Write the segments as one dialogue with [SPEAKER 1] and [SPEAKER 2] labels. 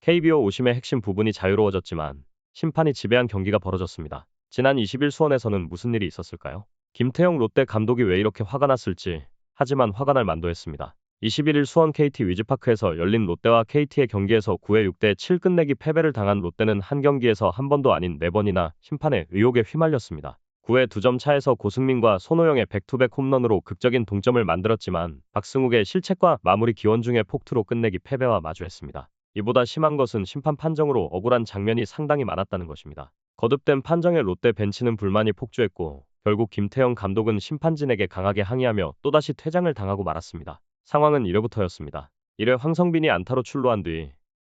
[SPEAKER 1] KBO 오심의 핵심 부분이 자유로워졌지만 심판이 지배한 경기가 벌어졌습니다. 지난 20일 수원에서는 무슨 일이 있었을까요? 김태형 롯데 감독이 왜 이렇게 화가 났을지, 하지만 화가 날 만도 했습니다. 21일 수원 KT 위즈파크에서 열린 롯데와 KT의 경기에서 9회 6대 7 끝내기 패배를 당한 롯데는 한 경기에서 한 번도 아닌 4번이나 심판의 의혹에 휘말렸습니다. 9회 2점 차에서 고승민과 손호영의 백투백 홈런으로 극적인 동점을 만들었지만 박승욱의 실책과 마무리 기원중의 폭투로 끝내기 패배와 마주했습니다. 이보다 심한 것은 심판 판정으로 억울한 장면이 상당히 많았다는 것입니다. 거듭된 판정에 롯데 벤치는 불만이 폭주했고 결국 김태형 감독은 심판진에게 강하게 항의하며 또다시 퇴장을 당하고 말았습니다. 상황은 1회부터였습니다. 1회 황성빈이 안타로 출루한 뒤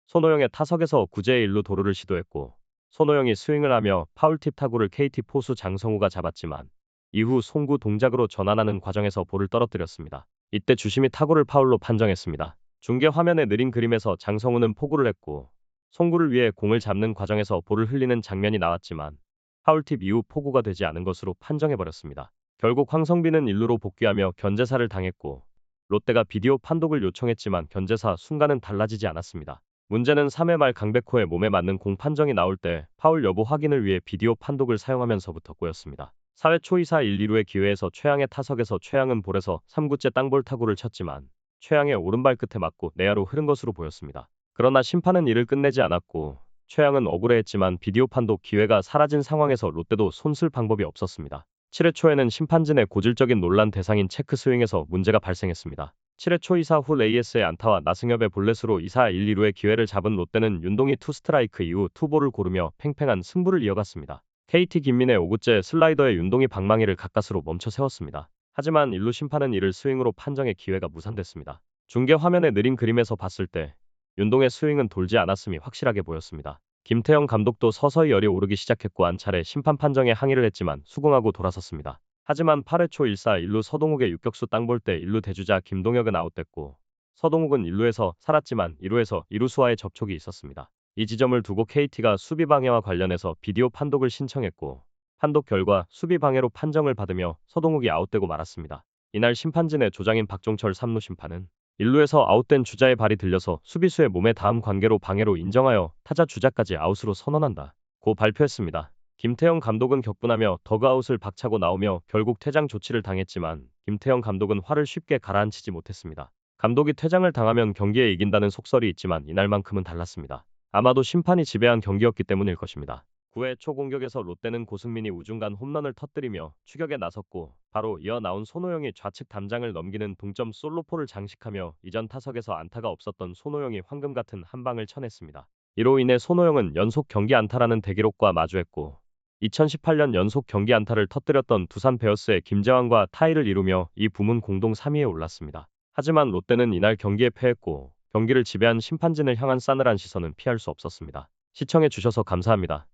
[SPEAKER 1] 손호영의 타석에서 구제의 1루 도루를 시도했고 손호영이 스윙을 하며 파울팁 타구를 KT 포수 장성우가 잡았지만 이후 송구 동작으로 전환하는 과정에서 볼을 떨어뜨렸습니다. 이때 주심이 타구를 파울로 판정했습니다. 중계 화면에 느린 그림에서 장성우는 포구를 했고 송구를 위해 공을 잡는 과정에서 볼을 흘리는 장면이 나왔지만 파울팁 이후 포구가 되지 않은 것으로 판정해버렸습니다. 결국 황성빈은 1루로 복귀하며 견제사를 당했고 롯데가 비디오 판독을 요청했지만 견제사 순간은 달라지지 않았습니다. 문제는 3회 말 강백호의 몸에 맞는 공 판정이 나올 때 파울 여부 확인을 위해 비디오 판독을 사용하면서부터 꼬였습니다. 4회 초 2사 1, 2루의 기회에서 최양의 타석에서 최양은 볼에서 3구째 땅볼 타구를 쳤지만 최양의 오른발 끝에 맞고 내야로 흐른 것으로 보였습니다. 그러나 심판은 이를 끝내지 않았고 최양은 억울해했지만 비디오 판독 기회가 사라진 상황에서 롯데도 손쓸 방법이 없었습니다. 7회 초에는 심판진의 고질적인 논란 대상인 체크 스윙에서 문제가 발생했습니다. 7회 초 2사 후 레이에스의 안타와 나승엽의 볼넷으로 2사 1, 2루의 기회를 잡은 롯데는 윤동희 투스트라이크 이후 투볼을 고르며 팽팽한 승부를 이어갔습니다. KT 김민의 5구째 슬라이더에 윤동희 방망이를 가까스로 멈춰 세웠습니다. 하지만 1루 심판은 이를 스윙으로 판정해 기회가 무산됐습니다. 중계 화면에 느린 그림에서 봤을 때 윤동의 스윙은 돌지 않았음이 확실하게 보였습니다. 김태형 감독도 서서히 열이 오르기 시작했고 한 차례 심판 판정에 항의를 했지만 수긍하고 돌아섰습니다. 하지만 8회 초 1사 1루 서동욱의 유격수 땅볼 때 1루 대주자 김동혁은 아웃됐고 서동욱은 1루에서 살았지만 2루에서 2루수와의 접촉이 있었습니다. 이 지점을 두고 KT가 수비 방해와 관련해서 비디오 판독을 신청했고 판독 결과 수비 방해로 판정을 받으며 서동욱이 아웃되고 말았습니다. 이날 심판진의 조장인 박종철 3루 심판은 1루에서 아웃된 주자의 발이 들려서 수비수의 몸에 닿은 관계로 방해로 인정하여 타자 주자까지 아웃으로 선언한다 고 발표했습니다. 김태형 감독은 격분하며 더그아웃을 박차고 나오며 결국 퇴장 조치를 당했지만 김태형 감독은 화를 쉽게 가라앉히지 못했습니다. 감독이 퇴장을 당하면 경기에 이긴다는 속설이 있지만 이날만큼은 달랐습니다. 아마도 심판이 지배한 경기였기 때문일 것입니다. 9회 초 공격에서 롯데는 고승민이 우중간 홈런을 터뜨리며 추격에 나섰고 바로 이어 나온 손호영이 좌측 담장을 넘기는 동점 솔로포를 장식하며 이전 타석에서 안타가 없었던 손호영이 황금 같은 한 방을 쳐냈습니다. 이로 인해 손호영은 연속 경기 안타라는 대기록과 마주했고 2018년 연속 경기 안타를 터뜨렸던 두산 베어스의 김재환과 타이를 이루며 이 부문 공동 3위에 올랐습니다. 하지만 롯데는 이날 경기에 패했고 경기를 지배한 심판진을 향한 싸늘한 시선은 피할 수 없었습니다. 시청해 주셔서 감사합니다.